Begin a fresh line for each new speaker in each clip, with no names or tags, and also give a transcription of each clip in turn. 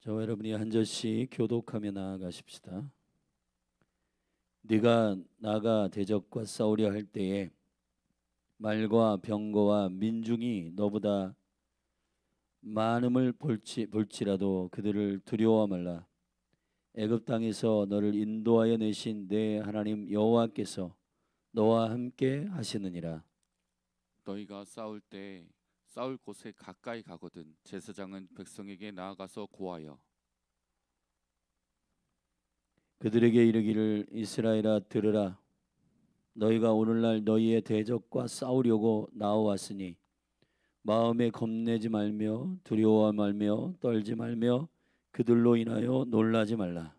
저와 여러분이 한 절씩 교독하며 나아가십시다. 네가 나가 대적과 싸우려 할 때에 말과 병거와 민중이 너보다 많음을 볼지라도 그들을 두려워 말라. 애굽 땅에서 너를 인도하여 내신 내 하나님 여호와께서 너와 함께 하시느니라.
너희가 싸울 때 싸울 곳에 가까이 가거든 제사장은 백성에게 나아가서 고하여
그들에게 이르기를 이스라엘아 들으라. 너희가 오늘날 너희의 대적과 싸우려고 나와왔으니 마음에 겁내지 말며 두려워 말며 떨지 말며 그들로 인하여 놀라지 말라.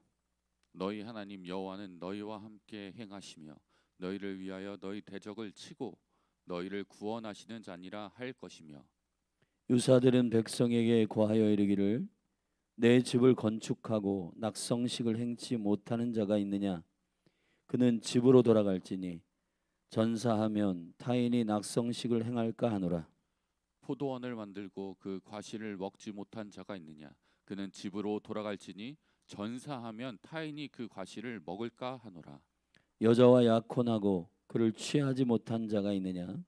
너희 하나님 여호와는 너희와 함께 행하시며 너희를 위하여 너희 대적을 치고 너희를 구원하시는 자니라 할 것이며
유사들은 백성에게 고하여 이르기를 내 집을 건축하고 낙성식을 행치 못하는 자가 있느냐? 그는 집으로 돌아갈지니 전사하면 타인이 낙성식을 행할까 하노라.
포도원을 만들고 그 과실을 먹지 못한 자가 있느냐 그는 집으로 돌아갈지니 전사하면 타인이 그 과실을 먹을까 하노라.
여자와 약혼하고 그를 취하지 못한 자가 있느냐?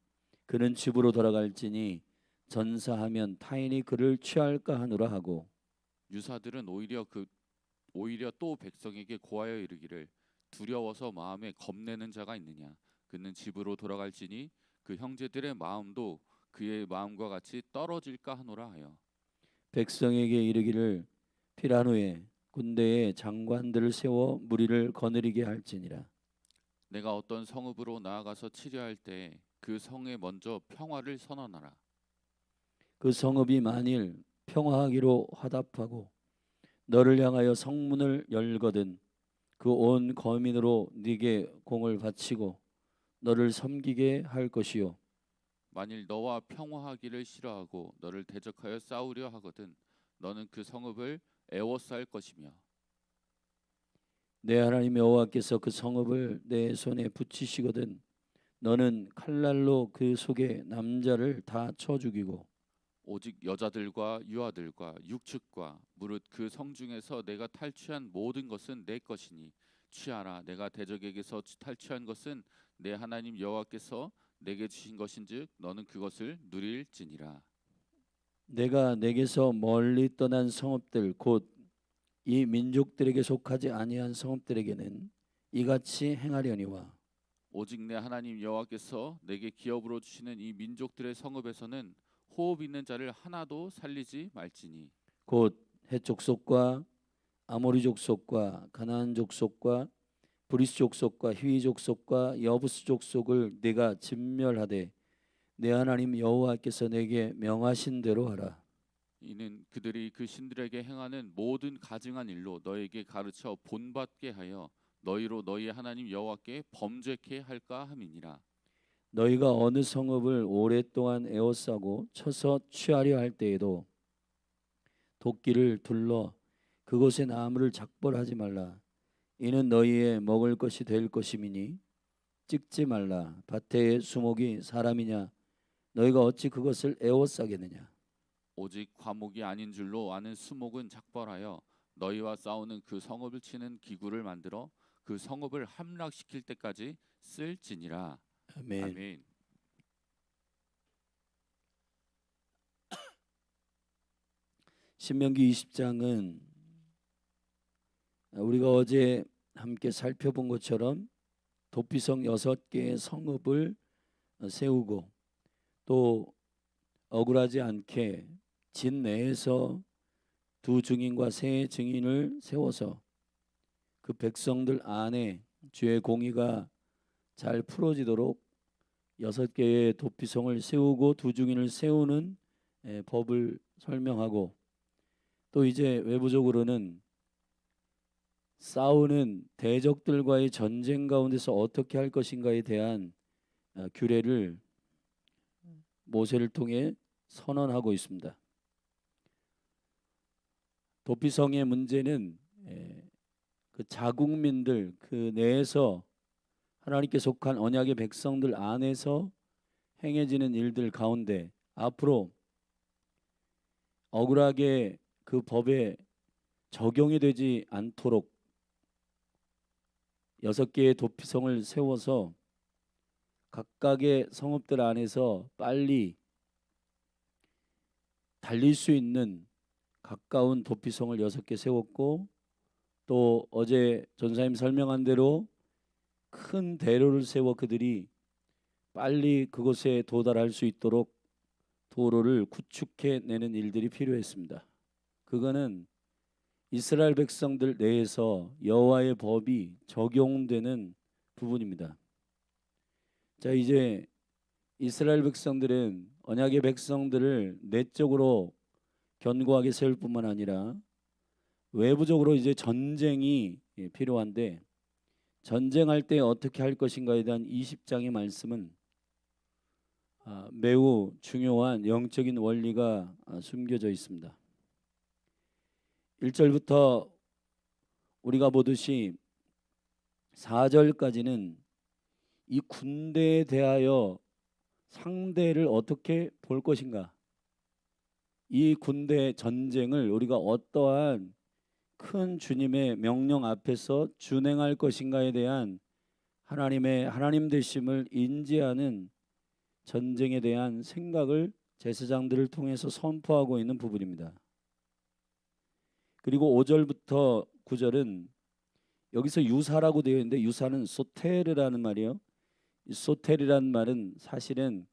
그는 집으로 돌아갈지니 전사하면 타인이 그를 취할까 하노라 하고
유사들은 오히려 또 백성에게 고하여 이르기를 두려워서 마음에 겁내는 자가 있느냐 그는 집으로 돌아갈지니 그 형제들의 마음도 그의 마음과 같이 떨어질까 하노라 하여
백성에게 이르기를 필한 후에 군대에 장관들을 세워 무리를 거느리게 할지니라.
내가 어떤 성읍으로 나아가서 치려할 때 그 성에 먼저 평화를 선언하라.
그 성읍이 만일 평화하기로 화답하고 너를 향하여 성문을 열거든 그 온 거민으로 네게 공을 바치고 너를 섬기게 할 것이요
만일 너와 평화하기를 싫어하고 너를 대적하여 싸우려 하거든 너는 그 성읍을 애워쌀 것이며
내 하나님 여호와께서 그 성읍을 내 손에 붙이시거든 너는 칼날로 그 속에 남자를 다 쳐 죽이고
오직 여자들과 유아들과 육축과 무릇 그 성중에서 내가 탈취한 모든 것은 내 것이니 취하라. 내가 대적에게서 탈취한 것은 내 하나님 여호와께서 내게 주신 것인즉 너는 그것을 누릴지니라.
내가 내게서 멀리 떠난 성읍들 곧 이 민족들에게 속하지 아니한 성읍들에게는 이같이 행하려니와
오직 내 하나님 여호와께서 내게 기업으로 주시는 이 민족들의 성읍에서는 호흡 있는 자를 하나도 살리지 말지니
곧 헷 족속과 아모리 족속과 가나안 족속과 브리스 족속과 히위 족속과 여부스 족속을 네가 진멸하되 내 하나님 여호와께서 내게 명하신 대로 하라.
이는 그들이 그 신들에게 행하는 모든 가증한 일로 너에게 가르쳐 본받게 하여 너희로 너희 하나님 여호와께 범죄케 할까 함이니라.
너희가 어느 성읍을 오랫동안 에워싸고 쳐서 취하려 할 때에도 도끼를 둘러 그곳의 나무를 작벌하지 말라. 이는 너희의 먹을 것이 될 것임이니 찍지 말라. 밭의 수목이 사람이냐? 너희가 어찌 그것을 에워싸겠느냐?
오직 과목이 아닌 줄로 아는 수목은 작벌하여 너희와 싸우는 그 성읍을 치는 기구를 만들어 그 성읍을 함락시킬 때까지 쓸지니라.
아멘.
아멘.
신명기 20장은 우리가 어제 함께 살펴본 것처럼 도피성 6개의 성읍을 세우고 또 억울하지 않게 진 내에서 두 증인과 세 증인을 세워서 그 백성들 안에 죄의 공의가 잘 풀어지도록 6개의 도피성을 세우고 두 증인을 세우는 법을 설명하고 또 이제 외부적으로는 싸우는 대적들과의 전쟁 가운데서 어떻게 할 것인가에 대한 규례를 모세를 통해 선언하고 있습니다. 도피성의 문제는 그 자국민들 그 내에서 하나님께 속한 언약의 백성들 안에서 행해지는 일들 가운데 앞으로 억울하게 그 법에 적용이 되지 않도록 6개의 도피성을 세워서 각각의 성읍들 안에서 빨리 달릴 수 있는 가까운 도피성을 6개 세웠고, 또 어제 전사님 설명한 대로 큰 대로를 세워 그들이 빨리 그곳에 도달할 수 있도록 도로를 구축해 내는 일들이 필요했습니다. 그거는 이스라엘 백성들 내에서 여호와의 법이 적용되는 부분입니다. 자, 이제 이스라엘 백성들은 언약의 백성들을 내적으로 견고하게 세울 뿐만 아니라 외부적으로 이제 전쟁이 필요한데, 전쟁할 때 어떻게 할 것인가에 대한 20장의 말씀은 매우 중요한 영적인 원리가 숨겨져 있습니다. 1절부터 우리가 보듯이 4절까지는 이 군대에 대하여 상대를 어떻게 볼 것인가, 이 군대 전쟁을 우리가 어떠한 큰 주님의 명령 앞에서 준행할 것인가에 대한 하나님의 하나님 되심을 인지하는 전쟁에 대한 생각을 제사장들을 통해서 선포하고 있는 부분입니다. 그리고 5절부터 9절은 여기서 유사라고 되어 있는데, 유사는 소테르라는 말이에요. 이 소테르라는 말은 사실은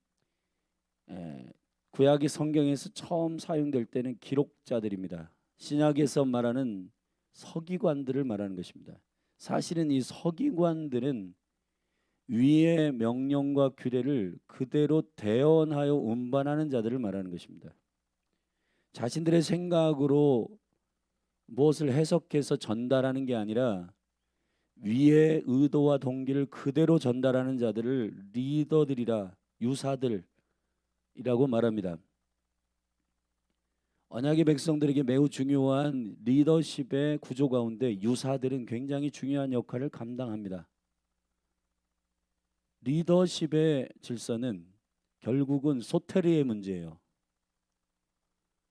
구약의 성경에서 처음 사용될 때는 기록자들입니다. 신약에서 말하는 서기관들을 말하는 것입니다. 사실은 이 서기관들은 위의 명령과 규례를 그대로 대언하여 운반하는 자들을 말하는 것입니다. 자신들의 생각으로 무엇을 해석해서 전달하는 게 아니라 위의 의도와 동기를 그대로 전달하는 자들을 리더들이라, 유사들이라고 말합니다. 언약의 백성들에게 매우 중요한 리더십의 구조 가운데 유사들은 굉장히 중요한 역할을 감당합니다. 리더십의 질서는 결국은 소테르의 문제예요.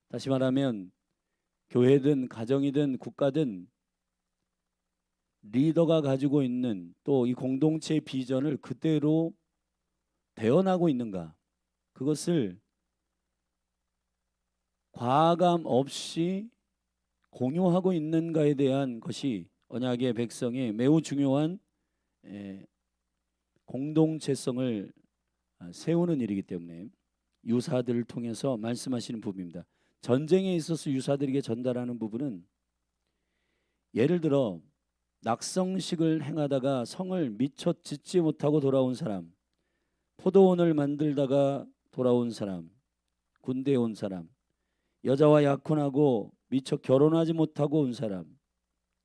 다시 말하면 교회든 가정이든 국가든 리더가 가지고 있는 또 이 공동체의 비전을 그대로 대언하고 있는가, 그것을 과감 없이 공유하고 있는가에 대한 것이 언약의 백성의 매우 중요한 공동체성을 세우는 일이기 때문에 유사들을 통해서 말씀하시는 부분입니다. 전쟁에 있어서 유사들에게 전달하는 부분은, 예를 들어 낙성식을 행하다가 성을 미처 짓지 못하고 돌아온 사람, 포도원을 만들다가 돌아온 사람, 군대에 온 사람, 여자와 약혼하고 미처 결혼하지 못하고 온 사람,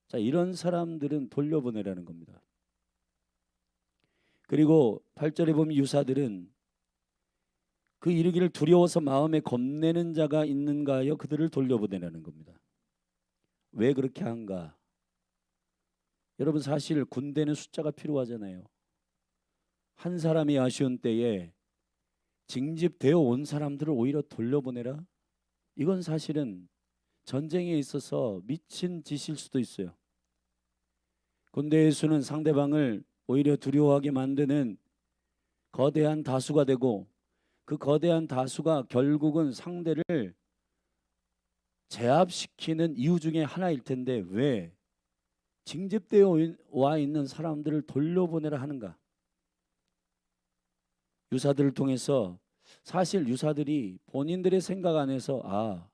자, 이런 사람들은 돌려보내라는 겁니다. 그리고 8절에 보면 유사들은 그 이르기를 두려워서 마음에 겁내는 자가 있는가 하여 그들을 돌려보내라는 겁니다. 왜 그렇게 한가? 여러분, 사실 군대는 숫자가 필요하잖아요. 한 사람이 아쉬운 때에 징집되어 온 사람들을 오히려 돌려보내라? 이건 사실은 전쟁에 있어서 미친 짓일 수도 있어요. 군대의 수는 상대방을 오히려 두려워하게 만드는 거대한 다수가 되고, 그 거대한 다수가 결국은 상대를 제압시키는 이유 중에 하나일 텐데, 왜 징집되어 와 있는 사람들을 돌려보내라 하는가? 유사들을 통해서 사실 유사들이 본인들의 생각 안에서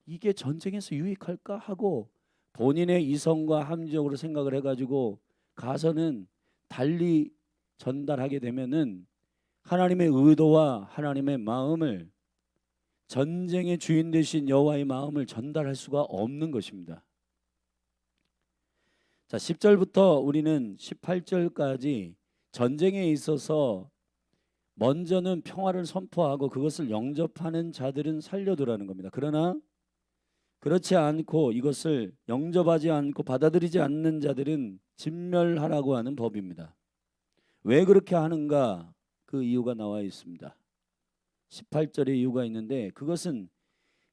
이게 전쟁에서 유익할까 하고 본인의 이성과 합리적으로 생각을 해가지고 가서는 달리 전달하게 되면은 하나님의 의도와 하나님의 마음을, 전쟁의 주인 되신 여호와의 마음을 전달할 수가 없는 것입니다. 자, 10절부터 우리는 18절까지 전쟁에 있어서 먼저는 평화를 선포하고 그것을 영접하는 자들은 살려두라는 겁니다. 그러나 그렇지 않고 이것을 영접하지 않고 받아들이지 않는 자들은 진멸하라고 하는 법입니다. 왜 그렇게 하는가? 그 이유가 나와 있습니다. 18절에 이유가 있는데, 그것은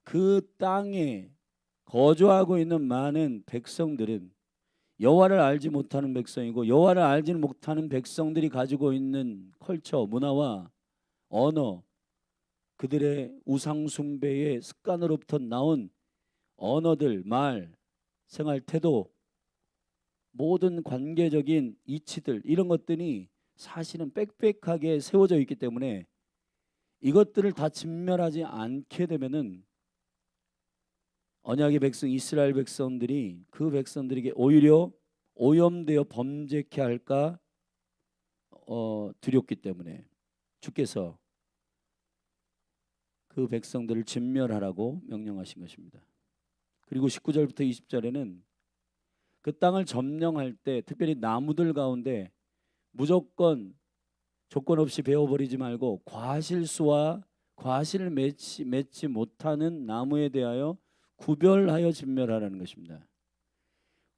그 땅에 거주하고 있는 많은 백성들은 여호와를 알지 못하는 백성이고, 여호와를 알지 못하는 백성들이 가지고 있는 컬처, 문화와 언어, 그들의 우상 숭배의 습관으로부터 나온 언어들, 말, 생활 태도, 모든 관계적인 이치들, 이런 것들이 사실은 빽빽하게 세워져 있기 때문에 이것들을 다 진멸하지 않게 되면은 언약의 백성 이스라엘 백성들이 그 백성들에게 오히려 오염되어 범죄케 할까 두렵기 때문에 주께서 그 백성들을 진멸하라고 명령하신 것입니다. 그리고 19절부터 20절에는 그 땅을 점령할 때 특별히 나무들 가운데 무조건 조건 없이 베어버리지 말고 과실수와 과실을 맺지 못하는 나무에 대하여 구별하여 진멸하라는 것입니다.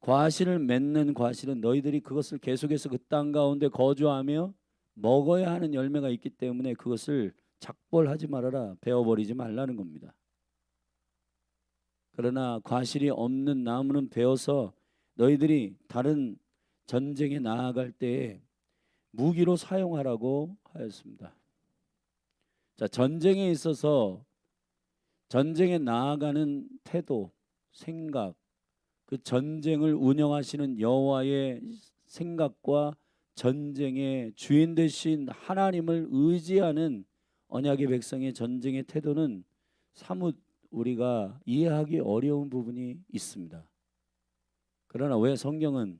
과실을 맺는 과실은 너희들이 그것을 계속해서 그 땅 가운데 거주하며 먹어야 하는 열매가 있기 때문에 그것을 작벌하지 말아라, 베어버리지 말라는 겁니다. 그러나 과실이 없는 나무는 베어서 너희들이 다른 전쟁에 나아갈 때에 무기로 사용하라고 하였습니다. 자, 전쟁에 있어서 전쟁에 나아가는 태도, 생각, 그 전쟁을 운영하시는 여호와의 생각과 전쟁의 주인 되신 하나님을 의지하는 언약의 백성의 전쟁의 태도는 사뭇 우리가 이해하기 어려운 부분이 있습니다. 그러나 왜 성경은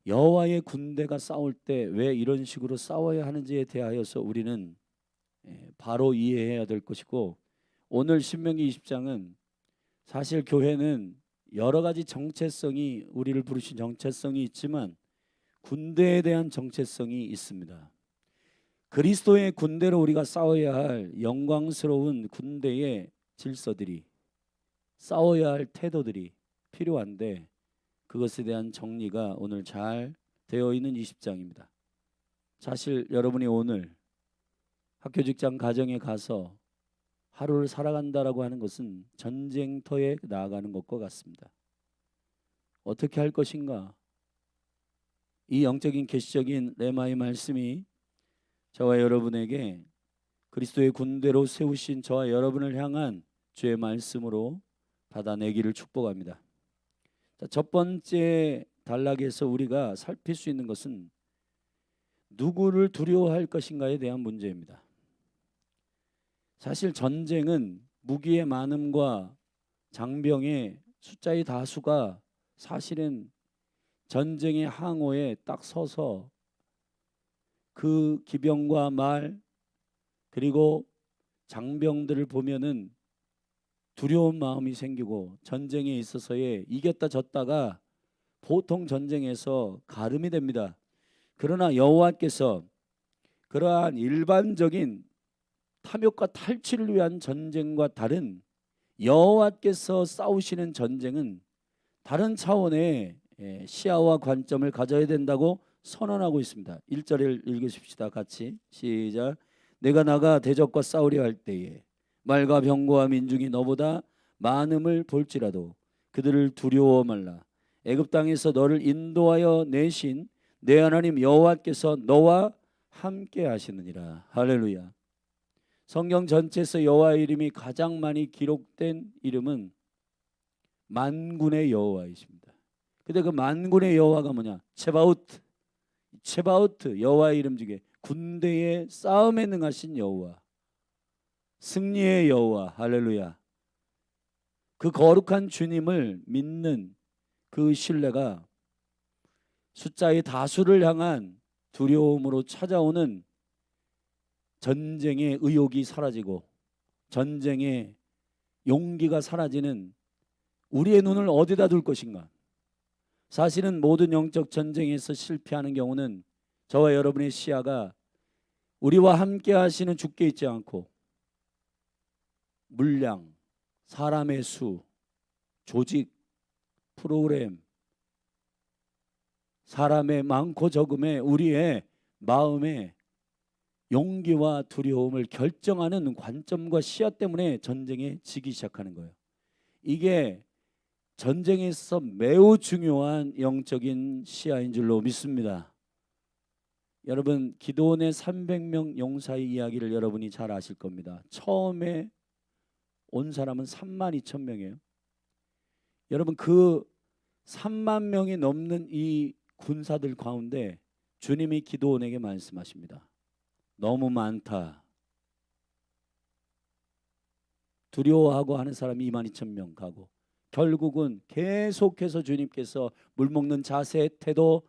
여호와의 군대가 싸울 때 왜 이런 식으로 싸워야 하는지에 대하여서 우리는 바로 이해해야 될 것이고, 오늘 신명기 20장은 사실 교회는 여러 가지 정체성이, 우리를 부르신 정체성이 있지만 군대에 대한 정체성이 있습니다. 그리스도의 군대로 우리가 싸워야 할 영광스러운 군대의 질서들이, 싸워야 할 태도들이 필요한데 그것에 대한 정리가 오늘 잘 되어 있는 20장입니다. 사실 여러분이 오늘 학교, 직장, 가정에 가서 하루를 살아간다라고 하는 것은 전쟁터에 나아가는 것과 같습니다. 어떻게 할 것인가? 이 영적인 계시적인 레마의 말씀이 저와 여러분에게 그리스도의 군대로 세우신 저와 여러분을 향한 주의 말씀으로 받아내기를 축복합니다. 자, 첫 번째 단락에서 우리가 살필 수 있는 것은 누구를 두려워할 것인가에 대한 문제입니다. 사실 전쟁은 무기의 많음과 장병의 숫자의 다수가 사실은 전쟁의 항오에 딱 서서 그 기병과 말 그리고 장병들을 보면은 두려운 마음이 생기고, 전쟁에 있어서의 이겼다 졌다가 보통 전쟁에서 가름이 됩니다. 그러나 여호와께서 그러한 일반적인 탐욕과 탈취를 위한 전쟁과 다른, 여호와께서 싸우시는 전쟁은 다른 차원의 시야와 관점을 가져야 된다고 선언하고 있습니다. 1절을 읽으십시다. 같이 시작. 내가 나가 대적과 싸우려 할 때에 말과 병거와 민중이 너보다 많음을 볼지라도 그들을 두려워 말라. 애굽 땅에서 너를 인도하여 내신 내 하나님 여호와께서 너와 함께 하시느니라. 할렐루야. 성경 전체에서 여호와의 이름이 가장 많이 기록된 이름은 만군의 여호와이십니다. 근데 그 만군의 여호와가 뭐냐? 체바우트, 여호와의 이름 중에 군대의 싸움에 능하신 여호와, 승리의 여호와. 할렐루야. 그 거룩한 주님을 믿는 그 신뢰가 숫자의 다수를 향한 두려움으로 찾아오는 전쟁의 의욕이 사라지고 전쟁의 용기가 사라지는 우리의 눈을 어디다 둘 것인가? 사실은 모든 영적 전쟁에서 실패하는 경우는 저와 여러분의 시야가 우리와 함께 하시는 주께 있지 않고 물량, 사람의 수, 조직, 프로그램, 사람의 많고 적음에 우리의 마음의 용기와 두려움을 결정하는 관점과 시야 때문에 전쟁에 지기 시작하는 거예요. 이게 전쟁에 있어서 매우 중요한 영적인 시야인 줄로 믿습니다. 여러분, 기드온의 300명 용사의 이야기를 여러분이 잘 아실 겁니다. 처음에 온 사람은 32,000명이에요. 여러분, 그 3만 명이 넘는 이 군사들 가운데 주님이 기드온에게 말씀하십니다. 너무 많다. 두려워하고 하는 사람이 22,000명 가고, 결국은 계속해서 주님께서 물 먹는 자세, 태도,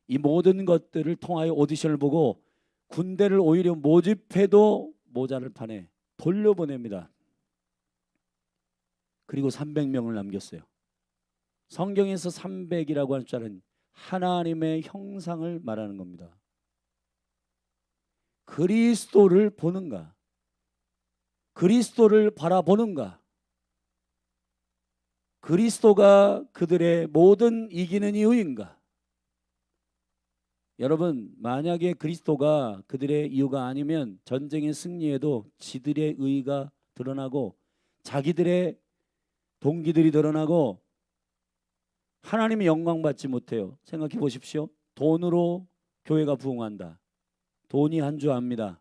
이 모든 것들을 통하여 오디션을 보고 군대를 오히려 모집해도 모자를 판에 돌려보냅니다. 그리고 300명을 남겼어요. 성경에서 300이라고 하는 숫자는 하나님의 형상을 말하는 겁니다. 그리스도를 보는가? 그리스도를 바라보는가? 그리스도가 그들의 모든 이기는 이유인가? 여러분, 만약에 그리스도가 그들의 이유가 아니면 전쟁의 승리에도 지들의 의의가 드러나고 자기들의 동기들이 드러나고 하나님의 영광 받지 못해요. 생각해 보십시오. 돈으로 교회가 부흥한다. 돈이 한 주 압니다.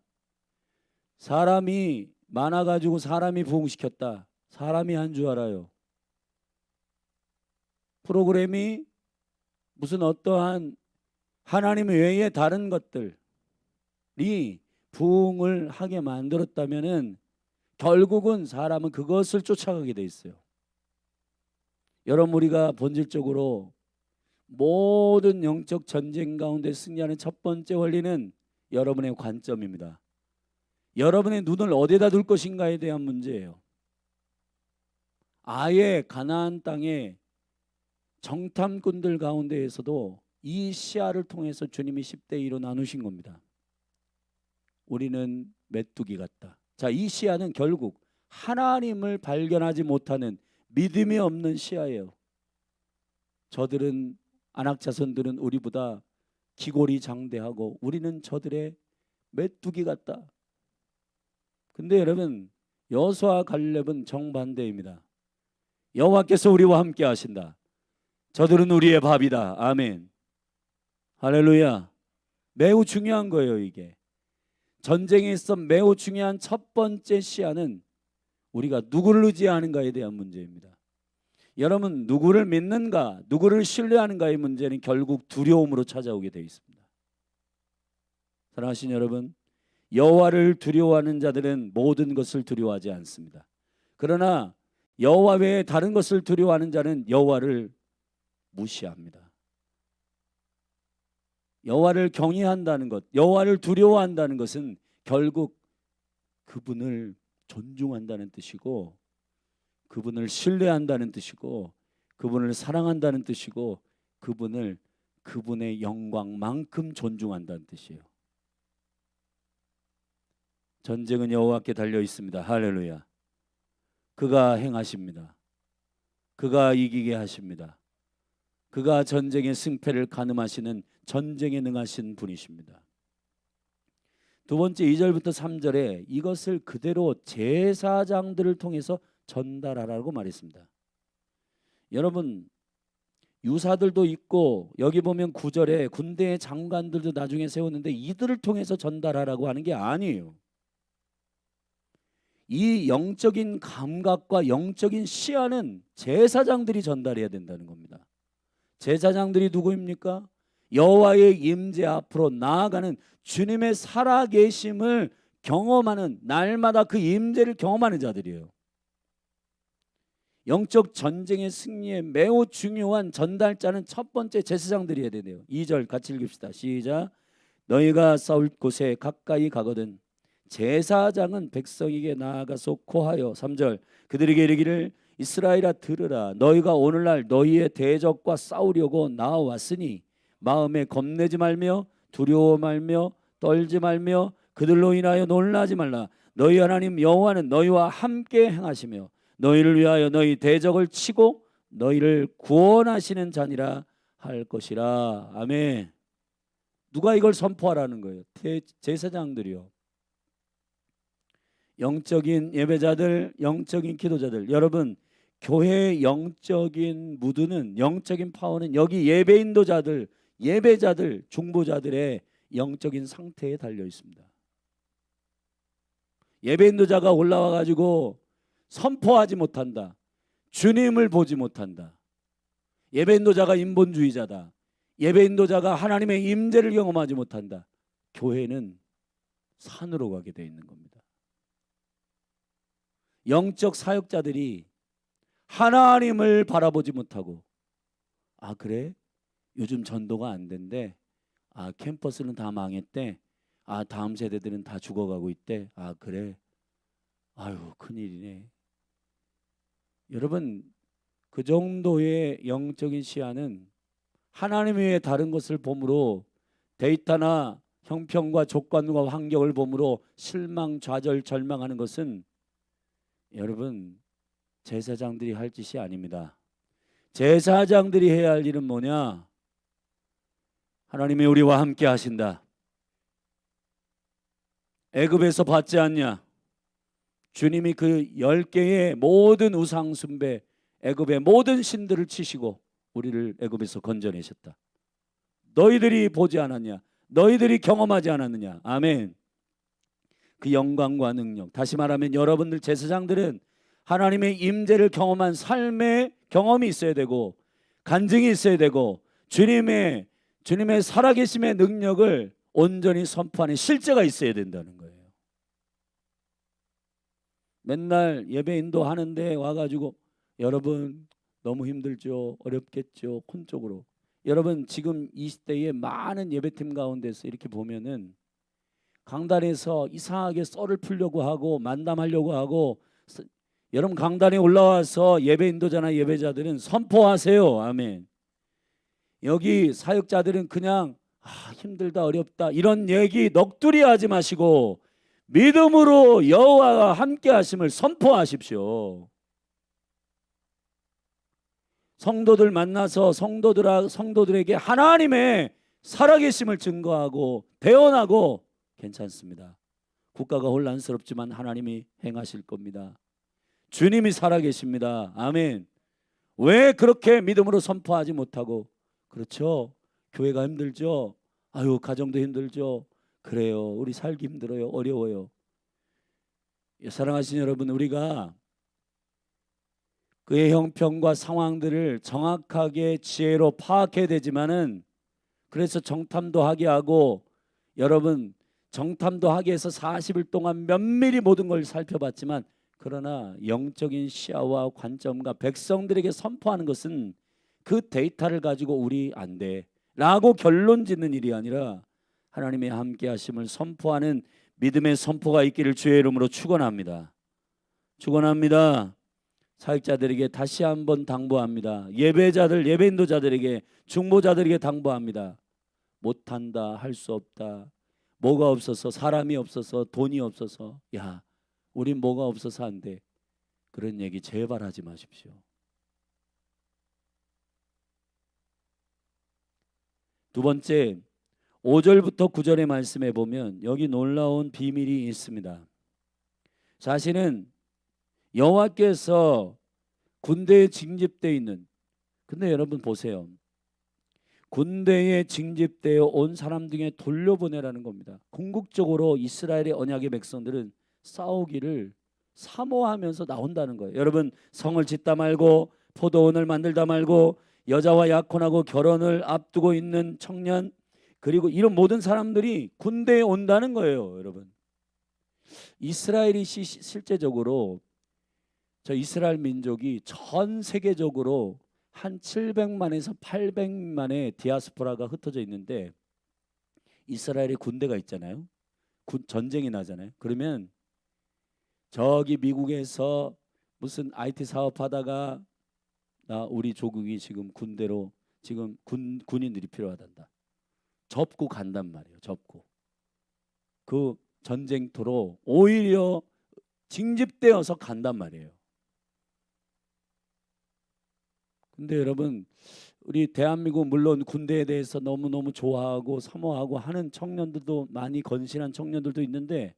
사람이 많아가지고 사람이 부흥시켰다. 사람이 한 줄 알아요. 프로그램이 무슨 어떠한 하나님 외에 다른 것들이 부흥을 하게 만들었다면은 결국은 사람은 그것을 쫓아가게 돼 있어요. 여러분, 우리가 본질적으로 모든 영적 전쟁 가운데 승리하는 첫 번째 원리는 여러분의 관점입니다. 여러분의 눈을 어디에다 둘 것인가에 대한 문제예요. 아예 가나안 땅에 정탐꾼들 가운데에서도 이 시야를 통해서 주님이 10대 2로 나누신 겁니다. 우리는 메뚜기 같다. 자, 이 시야는 결국 하나님을 발견하지 못하는 믿음이 없는 시야예요. 저들은, 안악자손들은 우리보다 기골이 장대하고 우리는 저들의 메뚜기 같다. 근데 여러분, 여호수아 갈렙은 정반대입니다. 여호와께서 우리와 함께 하신다. 저들은 우리의 밥이다. 아멘. 할렐루야. 매우 중요한 거예요. 이게 전쟁에 있어 매우 중요한 첫 번째 시야는 우리가 누구를 의지하는가에 대한 문제입니다. 여러분, 누구를 믿는가, 누구를 신뢰하는가의 문제는 결국 두려움으로 찾아오게 되어 있습니다. 사랑하신 여러분, 여호와를 두려워하는 자들은 모든 것을 두려워하지 않습니다. 그러나 여호와 외에 다른 것을 두려워하는 자는 여호와를 무시합니다. 여호와를 경외한다는 것, 여호와를 두려워한다는 것은 결국 그분을 존중한다는 뜻이고, 그분을 신뢰한다는 뜻이고, 그분을 사랑한다는 뜻이고, 그분의 영광만큼 존중한다는 뜻이에요. 전쟁은 여호와께 달려 있습니다. 할렐루야. 그가 행하십니다. 그가 이기게 하십니다. 그가 전쟁의 승패를 가늠하시는 전쟁에 능하신 분이십니다. 두 번째 2절부터 3절에 이것을 그대로 제사장들을 통해서 전달하라고 말했습니다. 여러분, 유사들도 있고 여기 보면 9절에 군대의 장관들도 나중에 세웠는데 이들을 통해서 전달하라고 하는 게 아니에요. 이 영적인 감각과 영적인 시야는 제사장들이 전달해야 된다는 겁니다. 제사장들이 누구입니까? 여호와의 임재 앞으로 나아가는 주님의 살아계심을 경험하는, 날마다 그 임재를 경험하는 자들이에요. 영적 전쟁의 승리에 매우 중요한 전달자는 첫 번째 제사장들이어야 되네요. 2절 같이 읽읍시다. 시작. 너희가 싸울 곳에 가까이 가거든 제사장은 백성에게 나아가서 고하여 3절 그들에게 이르기를 이스라엘아 들으라. 너희가 오늘날 너희의 대적과 싸우려고 나와왔으니 마음에 겁내지 말며 두려워 말며 떨지 말며 그들로 인하여 놀라지 말라. 너희 하나님 여호와는 너희와 함께 행하시며 너희를 위하여 너희 대적을 치고 너희를 구원하시는 자니라 할 것이라. 아멘. 누가 이걸 선포하라는 거예요? 제사장들이요. 영적인 예배자들, 영적인 기도자들. 여러분, 교회의 영적인 무드는, 영적인 파워는 여기 예배 인도자들, 예배자들, 중보자들의 영적인 상태에 달려 있습니다. 예배 인도자가 올라와 가지고 선포하지 못한다, 주님을 보지 못한다, 예배 인도자가 인본주의자다, 예배 인도자가 하나님의 임재를 경험하지 못한다, 교회는 산으로 가게 돼 있는 겁니다. 영적 사역자들이 하나님을 바라보지 못하고, 아 그래? 요즘 전도가 안 된대. 아 캠퍼스는 다 망했대. 아 다음 세대들은 다 죽어가고 있대. 아 그래? 아유 큰일이네. 여러분, 그 정도의 영적인 시야는 하나님 외에 다른 것을 보므로, 데이터나 형편과 조건과 환경을 보므로 실망, 좌절, 절망하는 것은 여러분 제사장들이 할 짓이 아닙니다. 제사장들이 해야 할 일은 뭐냐? 하나님이 우리와 함께 하신다. 애굽에서 받지 않냐? 주님이 그 10개의 모든 우상 숭배, 애굽의 모든 신들을 치시고 우리를 애굽에서 건져내셨다. 너희들이 보지 않았냐? 너희들이 경험하지 않았느냐? 아멘. 그 영광과 능력, 다시 말하면 여러분들 제사장들은 하나님의 임재를 경험한 삶의 경험이 있어야 되고, 간증이 있어야 되고, 주님의 살아계심의 능력을 온전히 선포하는 실제가 있어야 된다는 거예요. 맨날 예배 인도하는데 와가지고 여러분 너무 힘들죠, 어렵겠죠, 혼적으로. 여러분 지금 이 시대에 많은 예배팀 가운데서 이렇게 보면은 강단에서 이상하게 썰을 풀려고 하고 만담하려고 하고, 여러분 강단에 올라와서 예배 인도자나 예배자들은 선포하세요. 아멘. 여기 사역자들은 그냥 힘들다, 어렵다 이런 얘기 넋두리 하지 마시고 믿음으로 여호와와 함께 하심을 선포하십시오. 성도들 만나서 성도들에게 하나님의 살아계심을 증거하고 대언하고 괜찮습니다. 국가가 혼란스럽지만 하나님이 행하실 겁니다. 주님이 살아계십니다. 아멘. 왜 그렇게 믿음으로 선포하지 못하고, 그렇죠? 교회가 힘들죠? 아유 가정도 힘들죠? 그래요. 우리 살기 힘들어요. 어려워요. 사랑하시는 여러분, 우리가 그의 형편과 상황들을 정확하게 지혜로 파악해야 되지만은, 그래서 정탐도 하게 하고, 여러분 정탐도 하게 해서 40일 동안 면밀히 모든 걸 살펴봤지만, 그러나 영적인 시야와 관점과 백성들에게 선포하는 것은 그 데이터를 가지고 우리 안 돼 라고 결론 짓는 일이 아니라 하나님의 함께 하심을 선포하는 믿음의 선포가 있기를 주의 이름으로 축원합니다. 축원합니다. 사역자들에게 다시 한번 당부합니다. 예배자들, 예배 인도자들에게, 중보자들에게 당부합니다. 못한다, 할 수 없다, 뭐가 없어서, 사람이 없어서, 돈이 없어서, 야 우린 뭐가 없어서 안 돼, 그런 얘기 제발 하지 마십시오. 두 번째, 5절부터 9절의 말씀에 보면 여기 놀라운 비밀이 있습니다. 사실은 여호와께서 군대에 징집되어 있는, 근데 여러분 보세요, 군대에 징집되어 온 사람 중에 돌려보내라는 겁니다. 궁극적으로 이스라엘의 언약의 백성들은 싸우기를 사모하면서 나온다는 거예요. 여러분 성을 짓다 말고, 포도원을 만들다 말고, 여자와 약혼하고 결혼을 앞두고 있는 청년, 그리고 이런 모든 사람들이 군대에 온다는 거예요. 여러분 이스라엘이 실제적으로, 저 이스라엘 민족이 전 세계적으로 한 700만에서 800만의 디아스포라가 흩어져 있는데, 이스라엘의 군대가 있잖아요. 전쟁이 나잖아요. 그러면 저기 미국에서 무슨 IT 사업하다가, 나 우리 조국이 지금 군대로, 지금 군인들이 필요하단다, 접고 간단 말이에요. 접고 그 전쟁터로 오히려 징집되어서 간단 말이에요. 근데 여러분 우리 대한민국 물론 군대에 대해서 너무너무 좋아하고 사모하고 하는 청년들도, 많이 건실한 청년들도 있는데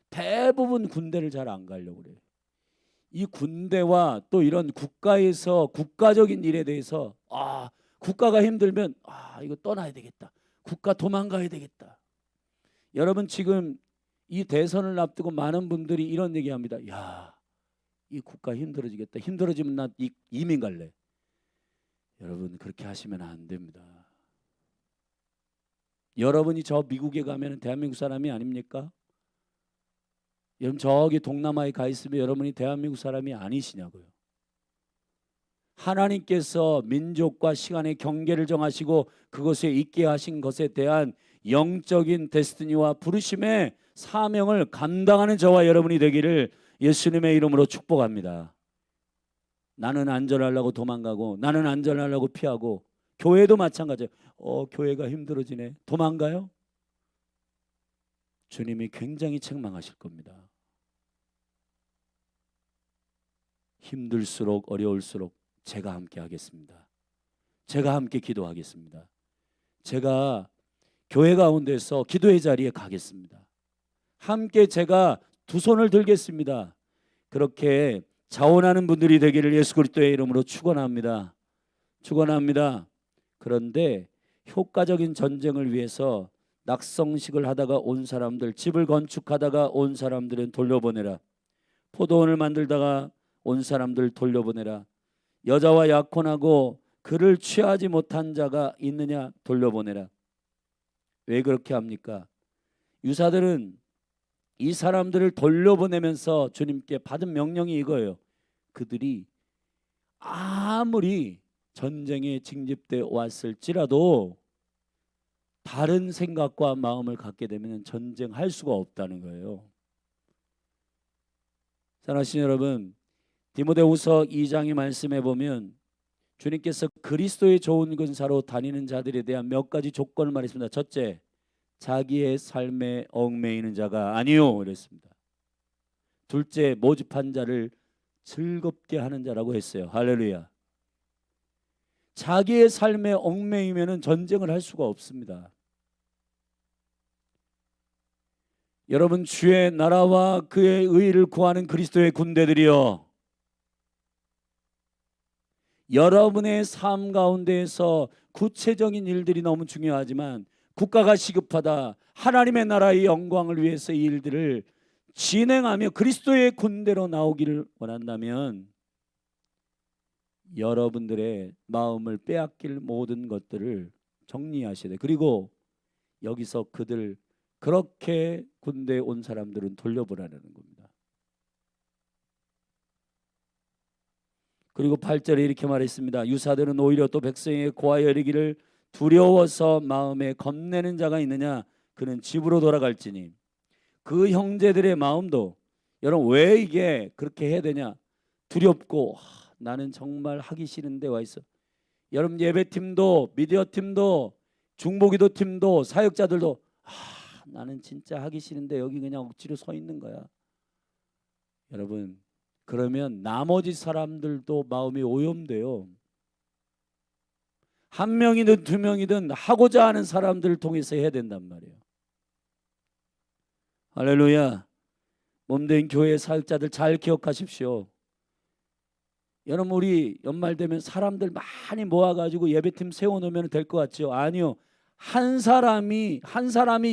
대부분 군대를 잘 안 가려고 그래요. 이 군대와 또 이런 국가에서 국가적인 일에 대해서 국가가 힘들면 이거 떠나야 되겠다. 국가 도망가야 되겠다. 여러분 지금 이 대선을 앞두고 많은 분들이 이런 얘기합니다. 야, 이 국가 힘들어지겠다. 힘들어지면 나 이민 갈래. 여러분 그렇게 하시면 안 됩니다. 여러분이 저 미국에 가면 대한민국 사람이 아닙니까? 여러분 저기 동남아에 가 있으면 여러분이 대한민국 사람이 아니시냐고요. 하나님께서 민족과 시간의 경계를 정하시고 그것에 있게 하신 것에 대한 영적인 데스티니와 부르심의 사명을 감당하는 저와 여러분이 되기를 예수님의 이름으로 축복합니다. 나는 안전하려고 도망가고 나는 안전하려고 피하고 교회도 마찬가지예요. 교회가 힘들어지네. 도망가요? 주님이 굉장히 책망하실 겁니다. 힘들수록 어려울수록 제가 함께 하겠습니다. 제가 함께 기도하겠습니다. 제가 교회 가운데서 기도의 자리에 가겠습니다. 함께 제가 두 손을 들겠습니다. 그렇게 자원하는 분들이 되기를 예수 그리스도의 이름으로 축원합니다. 축원합니다. 그런데 효과적인 전쟁을 위해서 낙성식을 하다가 온 사람들, 집을 건축하다가 온 사람들은 돌려보내라. 포도원을 만들다가 온 사람들 돌려보내라. 여자와 약혼하고 그를 취하지 못한 자가 있느냐 돌려보내라. 왜 그렇게 합니까? 유사들은 이 사람들을 돌려보내면서 주님께 받은 명령이 이거예요. 그들이 아무리 전쟁에 징집돼 왔을지라도 다른 생각과 마음을 갖게 되면 전쟁할 수가 없다는 거예요. 사랑하시는 여러분, 디모데후서 2장의 말씀에 보면 주님께서 그리스도의 좋은 근사로 다니는 자들에 대한 몇 가지 조건을 말했습니다. 첫째, 자기의 삶에 얽매이는 자가 아니요 그랬습니다. 둘째, 모집한 자를 즐겁게 하는 자라고 했어요. 할렐루야. 자기의 삶에 얽매이면 전쟁을 할 수가 없습니다. 여러분, 주의 나라와 그의 의를 구하는 그리스도의 군대들이여, 여러분의 삶 가운데에서 구체적인 일들이 너무 중요하지만 국가가 시급하다, 하나님의 나라의 영광을 위해서 이 일들을 진행하며 그리스도의 군대로 나오기를 원한다면 여러분들의 마음을 빼앗길 모든 것들을 정리하셔야 돼요. 그리고 여기서 그들 그렇게 군대에 온 사람들은 돌려보라는 겁니다. 그리고 8절에 이렇게 말했습니다. 유사들은 오히려 또 백성에게 고하여 이르기를 두려워서 마음에 겁내는 자가 있느냐 그는 집으로 돌아갈지니. 그 형제들의 마음도 여러분 왜 이게 그렇게 해야 되냐, 두렵고 나는 정말 하기 싫은데 와 있어. 여러분 예배팀도 미디어팀도 중보기도 팀도 사역자들도 나는 진짜 하기 싫은데 여기 그냥 억지로 서 있는 거야. 여러분 그러면 나머지 사람들도 마음이 오염돼요. 한 명이든 두 명이든 하고자 하는 사람들을 통해서 해야 된단 말이에요. 할렐루야. 몸된 교회 사역자들 잘 기억하십시오. 여러분 우리 연말 되면 사람들 많이 모아가지고 예배팀 세워놓으면 될 것 같죠? 아니요. 한 사람이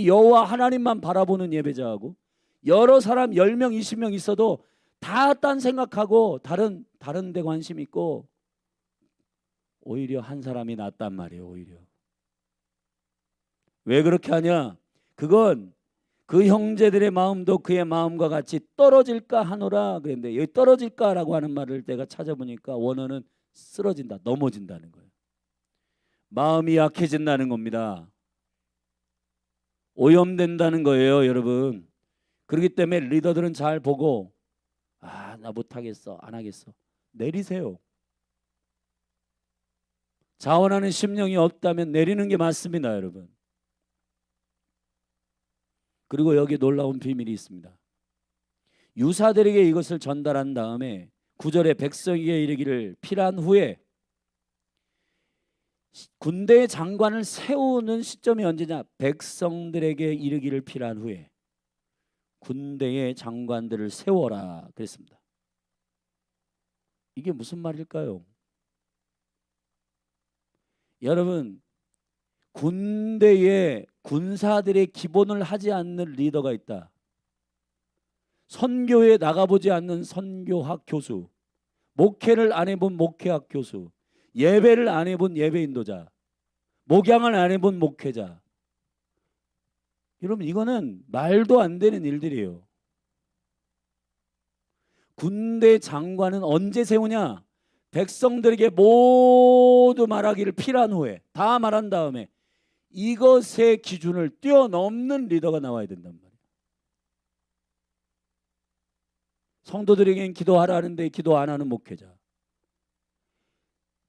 여호와 하나님만 바라보는 예배자하고 여러 사람 10명 20명 있어도 다 딴 생각하고 다른 데 관심 있고 오히려 한 사람이 낫단 말이에요. 오히려. 왜 그렇게 하냐? 그건 그 형제들의 마음도 그의 마음과 같이 떨어질까 하노라 그랬는데, 여기 떨어질까라고 하는 말을 내가 찾아보니까 원어는 쓰러진다, 넘어진다는 거예요. 마음이 약해진다는 겁니다. 오염된다는 거예요, 여러분. 그렇기 때문에 리더들은 잘 보고 나 못하겠어, 안 하겠어, 내리세요. 자원하는 심령이 없다면 내리는 게 맞습니다, 여러분. 그리고 여기 놀라운 비밀이 있습니다. 유사들에게 이것을 전달한 다음에 9절에 백성에게 이르기를 필요한 후에, 군대의 장관을 세우는 시점이 언제냐? 백성들에게 이르기를 필요한 후에 군대의 장관들을 세워라 그랬습니다. 이게 무슨 말일까요? 여러분, 군대에 군사들의 기본을 하지 않는 리더가 있다. 선교에 나가보지 않는 선교학 교수, 목회를 안 해본 목회학 교수, 예배를 안 해본 예배 인도자, 목양을 안 해본 목회자. 여러분, 이거는 말도 안 되는 일들이에요. 군대 장관은 언제 세우냐? 백성들에게 모두 말하기를 필요한 후에 다 말한 다음에 이것의 기준을 뛰어넘는 리더가 나와야 된단 말이에요. 성도들에게는 기도하라 하는데 기도 안 하는 목회자,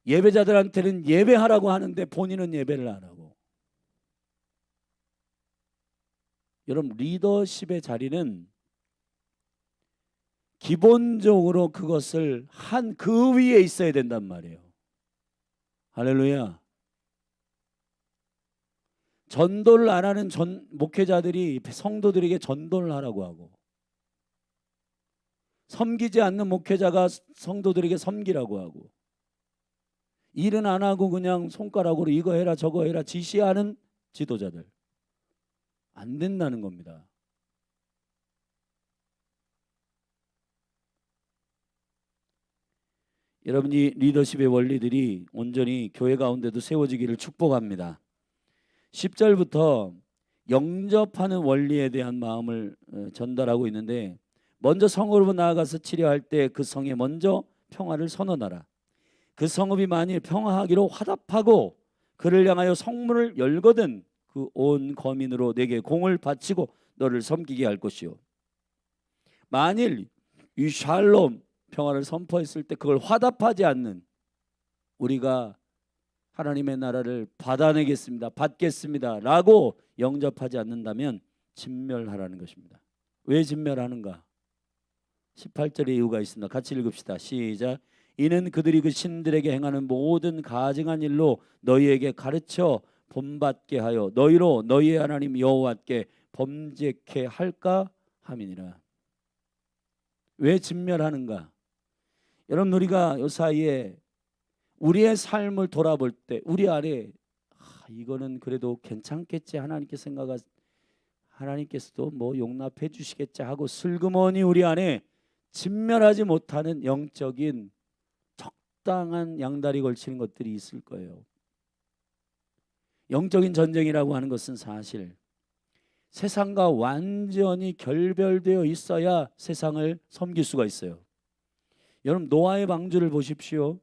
예배자들한테는 예배하라고 하는데 본인은 예배를 안 하고. 여러분, 리더십의 자리는 기본적으로 그것을 한 그 위에 있어야 된단 말이에요. 할렐루야. 전도를 안 하는 목회자들이 성도들에게 전도를 하라고 하고, 섬기지 않는 목회자가 성도들에게 섬기라고 하고, 일은 안 하고 그냥 손가락으로 이거 해라 저거 해라 지시하는 지도자들, 안 된다는 겁니다. 여러분이 리더십의 원리들이 온전히 교회 가운데도 세워지기를 축복합니다. 10절부터 영접하는 원리에 대한 마음을 전달하고 있는데, 먼저 성읍으로 나아가서 치료할 때 그 성에 먼저 평화를 선언하라. 그 성읍이 만일 평화하기로 화답하고 그를 향하여 성문을 열거든 그 온 거민으로 내게 공을 바치고 너를 섬기게 할 것이요. 만일 이 샬롬 평화를 선포했을 때 그걸 화답하지 않는, 우리가 하나님의 나라를 받아내겠습니다, 받겠습니다 라고 영접하지 않는다면 진멸하라는 것입니다. 왜 진멸하는가? 18절의 이유가 있습니다. 같이 읽읍시다. 시작. 이는 그들이 그 신들에게 행하는 모든 가증한 일로 너희에게 가르쳐 본받게 하여 너희로 너희의 하나님 여호와께 범죄케 할까 함이니라. 왜 진멸하는가? 여러분, 우리가 이 사이에 우리의 삶을 돌아볼 때 우리 안에 이거는 그래도 괜찮겠지, 하나님께서도 뭐 용납해 주시겠지 하고 슬그머니 우리 안에 진멸하지 못하는 영적인 적당한 양다리 걸치는 것들이 있을 거예요. 영적인 전쟁이라고 하는 것은 사실 세상과 완전히 결별되어 있어야 세상을 섬길 수가 있어요. 여러분, 노아의 방주를 보십시오.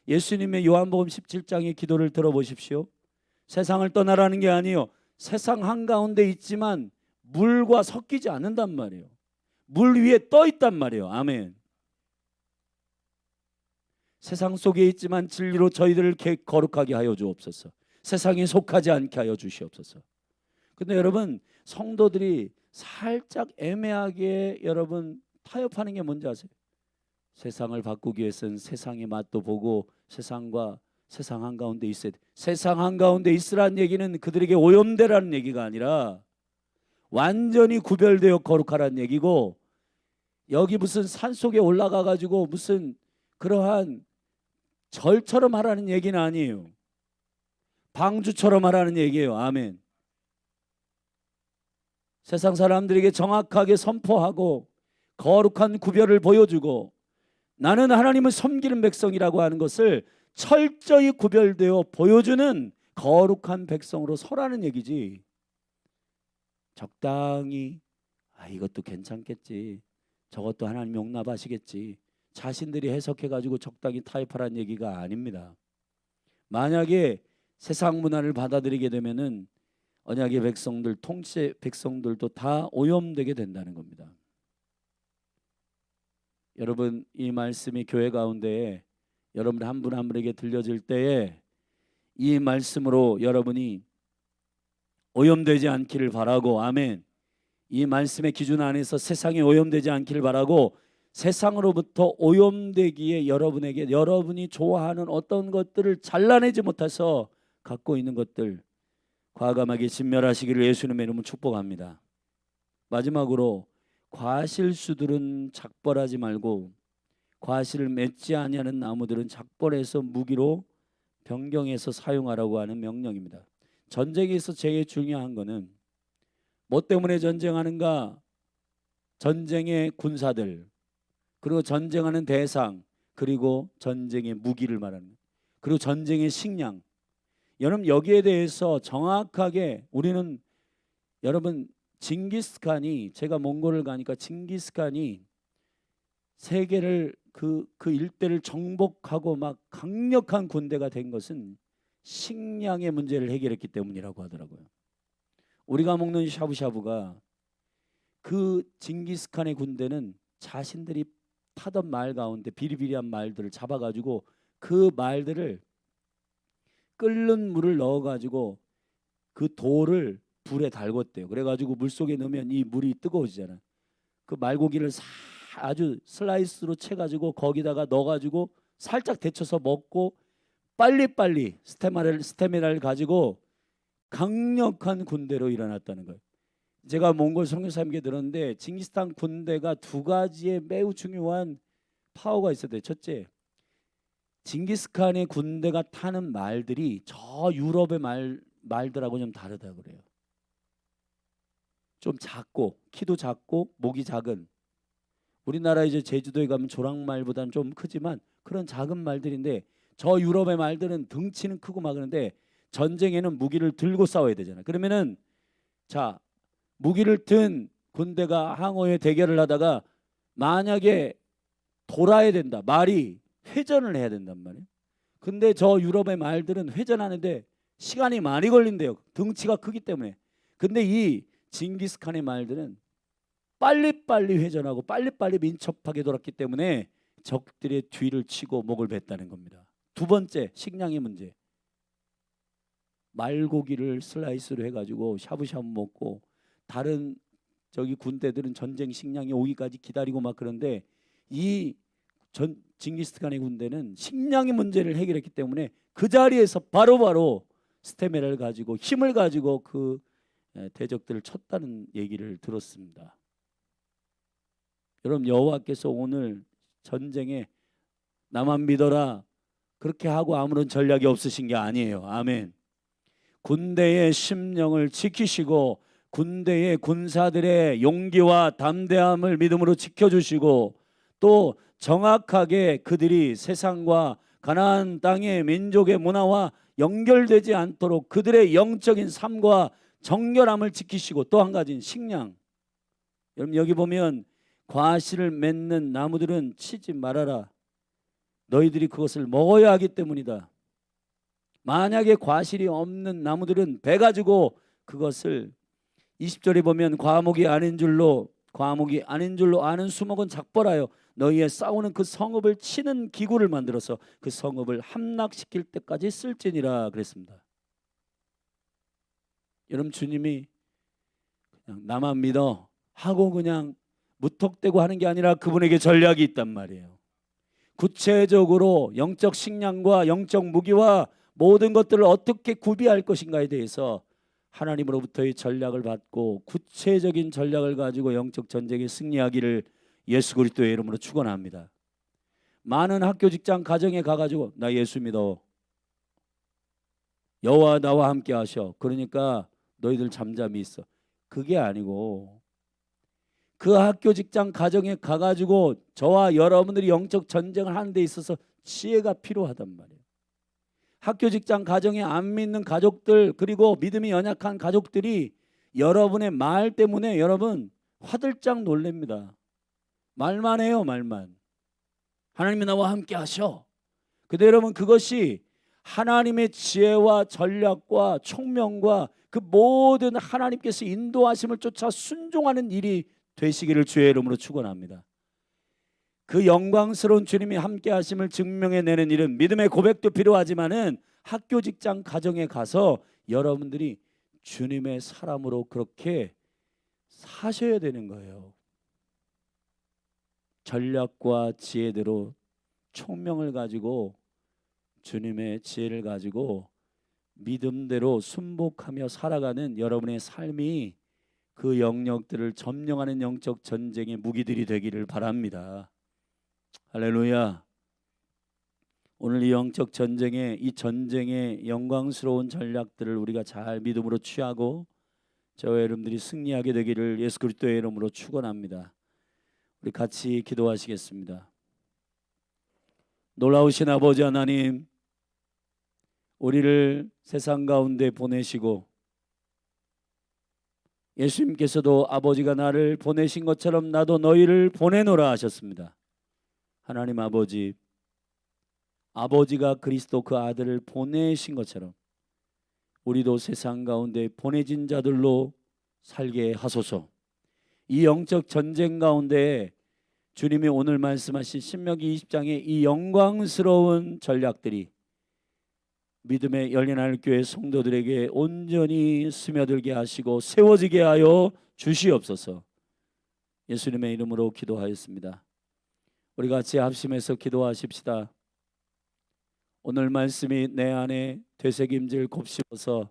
예수님의 요한복음 17장의 기도를 들어보십시오. 세상을 떠나라는 게 아니에요. 세상 한가운데 있지만 물과 섞이지 않는단 말이에요. 물 위에 떠 있단 말이에요. 아멘. 세상 속에 있지만 진리로 저희들을 거룩하게 하여 주옵소서. 세상에 속하지 않게 하여 주시옵소서. 근데 여러분, 성도들이 살짝 애매하게 여러분 타협하는 게 뭔지 아세요? 세상을 바꾸기 위해서는 세상의 맛도 보고 세상과 세상 한가운데 있어야 돼. 세상 한가운데 있으라는 얘기는 그들에게 오염되라는 얘기가 아니라 완전히 구별되어 거룩하라는 얘기고, 여기 무슨 산속에 올라가 가지고 무슨 그러한 절처럼 하라는 얘기는 아니에요. 방주처럼 하라는 얘기예요. 아멘. 세상 사람들에게 정확하게 선포하고 거룩한 구별을 보여주고 나는 하나님을 섬기는 백성이라고 하는 것을 철저히 구별되어 보여주는 거룩한 백성으로 서라는 얘기지, 적당히 이것도 괜찮겠지, 저것도 하나님 용납하시겠지 자신들이 해석해 가지고 적당히 타협하라는 얘기가 아닙니다. 만약에 세상 문화를 받아들이게 되면은 언약의 백성들, 통치 백성들도 다 오염되게 된다는 겁니다. 여러분, 이 말씀이 교회 가운데 여러분 한 분 한 분에게 들려질 때에 이 말씀으로 여러분이 오염되지 않기를 바라고, 아멘. 이 말씀의 기준 안에서 세상에 오염되지 않기를 바라고, 세상으로부터 오염되기에 여러분에게 여러분이 좋아하는 어떤 것들을 잘라내지 못해서 갖고 있는 것들 과감하게 진멸하시기를 예수님의 이름으로 축복합니다. 마지막으로 과실수들은 작벌하지 말고 과실을 맺지 아니하는 나무들은 작벌해서 무기로 변경해서 사용하라고 하는 명령입니다. 전쟁에서 제일 중요한 거는 뭐 때문에 전쟁하는가? 전쟁의 군사들, 그리고 전쟁하는 대상, 그리고 전쟁의 무기를 말합니다. 그리고 전쟁의 식량. 여러분 여기에 대해서 정확하게 우리는, 여러분 징기스칸이, 제가 몽골을 가니까 징기스칸이 세계를 그 일대를 정복하고 막 강력한 군대가 된 것은 식량의 문제를 해결했기 때문이라고 하더라고요. 우리가 먹는 샤브샤브가 그 징기스칸의 군대는 자신들이 타던 말 가운데 비리비리한 말들을 잡아가지고 그 말들을 끓는 물을 넣어가지고 그 돌을 불에 달궜대요. 그래가지고 물속에 넣으면 이 물이 뜨거워지잖아요. 그 말고기를 아주 슬라이스로 채가지고 거기다가 넣어가지고 살짝 데쳐서 먹고 빨리빨리 스테미나를 가지고 강력한 군대로 일어났다는 거예요. 제가 몽골 선교사님께 들었는데 징기스칸 군대가 두 가지의 매우 중요한 파워가 있었대요. 첫째, 징기스칸의 군대가 타는 말들이 저 유럽의 말들하고 좀 다르다 그래요. 좀 작고 키도 작고 목이 작은, 우리나라 이제 제주도에 가면 조랑말보다는 좀 크지만 그런 작은 말들인데 저 유럽의 말들은 덩치는 크고 막 그런데 전쟁에는 무기를 들고 싸워야 되잖아요. 그러면은 자, 무기를 든 군대가 항호에 대결을 하다가 만약에 돌아야 된다, 말이 회전을 해야 된단 말이에요. 근데 저 유럽의 말들은 회전하는데 시간이 많이 걸린대요. 덩치가 크기 때문에. 근데 이 징기스칸의 말들은 빨리빨리 회전하고 빨리빨리 민첩하게 돌았기 때문에 적들의 뒤를 치고 목을 뱉다는 겁니다. 두 번째, 식량의 문제. 말고기를 슬라이스로 해가지고 샤브샤브 먹고, 다른 저기 군대들은 전쟁 식량이 오기까지 기다리고 막 그런데 이 징기스칸의 군대는 식량의 문제를 해결했기 때문에 그 자리에서 바로바로 스테미나를 가지고 힘을 가지고 그 대적들을 쳤다는 얘기를 들었습니다. 여러분 여호와께서 오늘 전쟁에 나만 믿어라 그렇게 하고 아무런 전략이 없으신 게 아니에요. 아멘. 군대의 심령을 지키시고 군대의 군사들의 용기와 담대함을 믿음으로 지켜주시고 또 정확하게 그들이 세상과 가나안 땅의 민족의 문화와 연결되지 않도록 그들의 영적인 삶과 정결함을 지키시고, 또 한 가지는 식량. 여러분 여기 보면 과실을 맺는 나무들은 치지 말아라. 너희들이 그것을 먹어야 하기 때문이다. 만약에 과실이 없는 나무들은 배 가지고 그것을, 20절에 보면 과목이 아닌 줄로 아는 수목은 작벌하여 너희의 싸우는 그 성읍을 치는 기구를 만들어서 그 성읍을 함락시킬 때까지 쓸지니라 그랬습니다. 여러분 주님이 그냥 나만 믿어 하고 그냥 무턱대고 하는 게 아니라 그분에게 전략이 있단 말이에요. 구체적으로 영적 식량과 영적 무기와 모든 것들을 어떻게 구비할 것인가에 대해서 하나님으로부터의 전략을 받고 구체적인 전략을 가지고 영적 전쟁에 승리하기를 예수 그리스도의 이름으로 축원합니다. 많은 학교 직장 가정에 가가지고 나 예수 믿어, 여호와 나와 함께 하셔, 그러니까 너희들 잠잠히 있어, 그게 아니고 그 학교 직장 가정에 가가지고 저와 여러분들이 영적 전쟁을 하는 데 있어서 지혜가 필요하단 말이에요. 학교 직장 가정에 안 믿는 가족들, 그리고 믿음이 연약한 가족들이 여러분의 말 때문에 여러분 화들짝 놀랍니다. 말만 해요, 말만. 하나님이 나와 함께 하셔. 근데 여러분 그것이 하나님의 지혜와 전략과 총명과 그 모든 하나님께서 인도하심을 쫓아 순종하는 일이 되시기를 주의 이름으로 축원합니다. 그 영광스러운 주님이 함께 하심을 증명해내는 일은 믿음의 고백도 필요하지만은 학교 직장 가정에 가서 여러분들이 주님의 사람으로 그렇게 사셔야 되는 거예요. 전략과 지혜대로 총명을 가지고 주님의 지혜를 가지고 믿음대로 순복하며 살아가는 여러분의 삶이 그 영역들을 점령하는 영적 전쟁의 무기들이 되기를 바랍니다. 할렐루야. 오늘 이 영적 전쟁의 이 전쟁의 영광스러운 전략들을 우리가 잘 믿음으로 취하고 저와 여러분들이 승리하게 되기를 예수 그리스도의 이름으로 축원합니다. 우리 같이 기도하시겠습니다. 놀라우신 아버지 하나님, 우리를 세상 가운데 보내시고 예수님께서도 아버지가 나를 보내신 것처럼 나도 너희를 보내노라 하셨습니다. 하나님 아버지, 아버지가 그리스도 그 아들을 보내신 것처럼 우리도 세상 가운데 보내진 자들로 살게 하소서. 이 영적 전쟁 가운데 주님이 오늘 말씀하신 신명기 20장의 이 영광스러운 전략들이 믿음의 열린 하늘교회 성도들에게 온전히 스며들게 하시고 세워지게 하여 주시옵소서. 예수님의 이름으로 기도하였습니다. 우리 같이 합심해서 기도하십시다. 오늘 말씀이 내 안에 되새김질 곱씹어서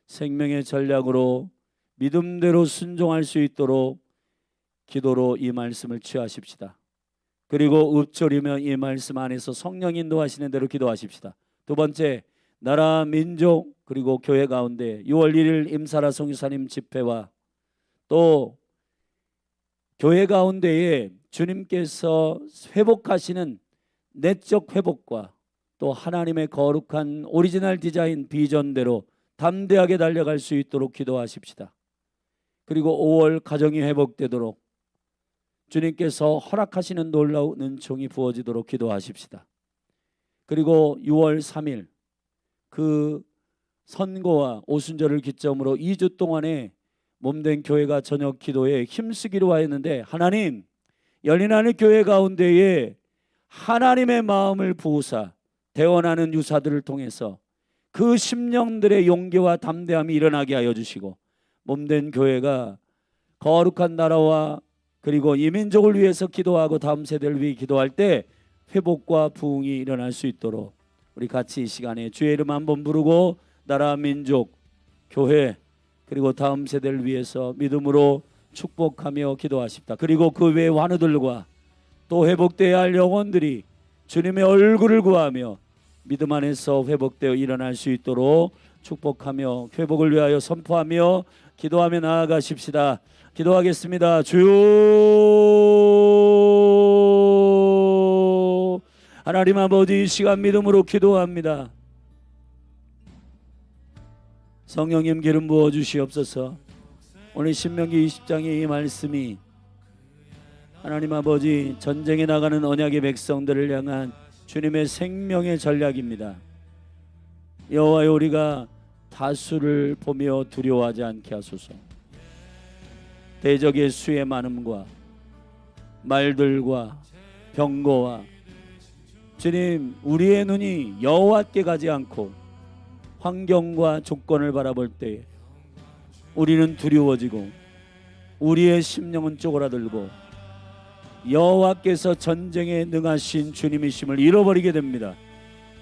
생명의 전략으로 믿음대로 순종할 수 있도록 기도로 이 말씀을 취하십시다. 그리고 읊조리며 이 말씀 안에서 성령 인도하시는 대로 기도하십시다. 두 번째, 나라 민족 그리고 교회 가운데 6월 1일 임사라 성유사님 집회와 또 교회 가운데에 주님께서 회복하시는 내적 회복과 또 하나님의 거룩한 오리지널 디자인 비전대로 담대하게 달려갈 수 있도록 기도하십시다. 그리고 5월 가정이 회복되도록 주님께서 허락하시는 놀라운 은총이 부어지도록 기도하십시다. 그리고 6월 3일 그 선거와 오순절을 기점으로 2주 동안에 몸된 교회가 저녁 기도에 힘쓰기로 하였는데, 하나님 열린 하늘 교회 가운데에 하나님의 마음을 부으사 대원하는 유사들을 통해서 그 심령들의 용기와 담대함이 일어나게 하여 주시고, 몸된 교회가 거룩한 나라와 그리고 이 민족을 위해서 기도하고 다음 세대를 위해 기도할 때 회복과 부흥이 일어날 수 있도록 우리 같이 이 시간에 주의 이름 한번 부르고 나라 민족 교회 그리고 다음 세대를 위해서 믿음으로 축복하며 기도하십니다. 그리고 그 외의 환우들과 또 회복되어야 할 영혼들이 주님의 얼굴을 구하며 믿음 안에서 회복되어 일어날 수 있도록 축복하며 회복을 위하여 선포하며 기도하며 나아가십시다. 기도하겠습니다. 주여, 하나님 아버지, 이 시간 믿음으로 기도합니다. 성령님 기름 부어 주시옵소서. 오늘 신명기 20장의 이 말씀이 하나님 아버지 전쟁에 나가는 언약의 백성들을 향한 주님의 생명의 전략입니다. 여호와여, 우리가 다수를 보며 두려워하지 않게 하소서. 대적의 수의 많음과 말들과 병거와 주님, 우리의 눈이 여호와께 가지 않고 환경과 조건을 바라볼 때 우리는 두려워지고 우리의 심령은 쪼그라들고 여호와께서 전쟁에 능하신 주님이심을 잃어버리게 됩니다.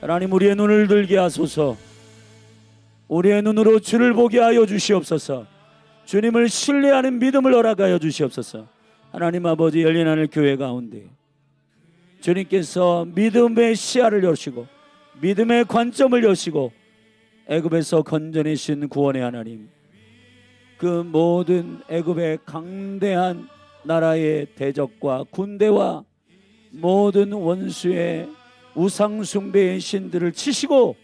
하나님, 우리의 눈을 들게 하소서. 우리의 눈으로 주를 보게 하여 주시옵소서. 주님을 신뢰하는 믿음을 허락하여 주시옵소서. 하나님 아버지, 열린 하늘 교회 가운데 주님께서 믿음의 시야를 여시고 믿음의 관점을 여시고 애굽에서 건져내신 구원의 하나님, 그 모든 애굽의 강대한 나라의 대적과 군대와 모든 원수의 우상 숭배의 신들을 치시고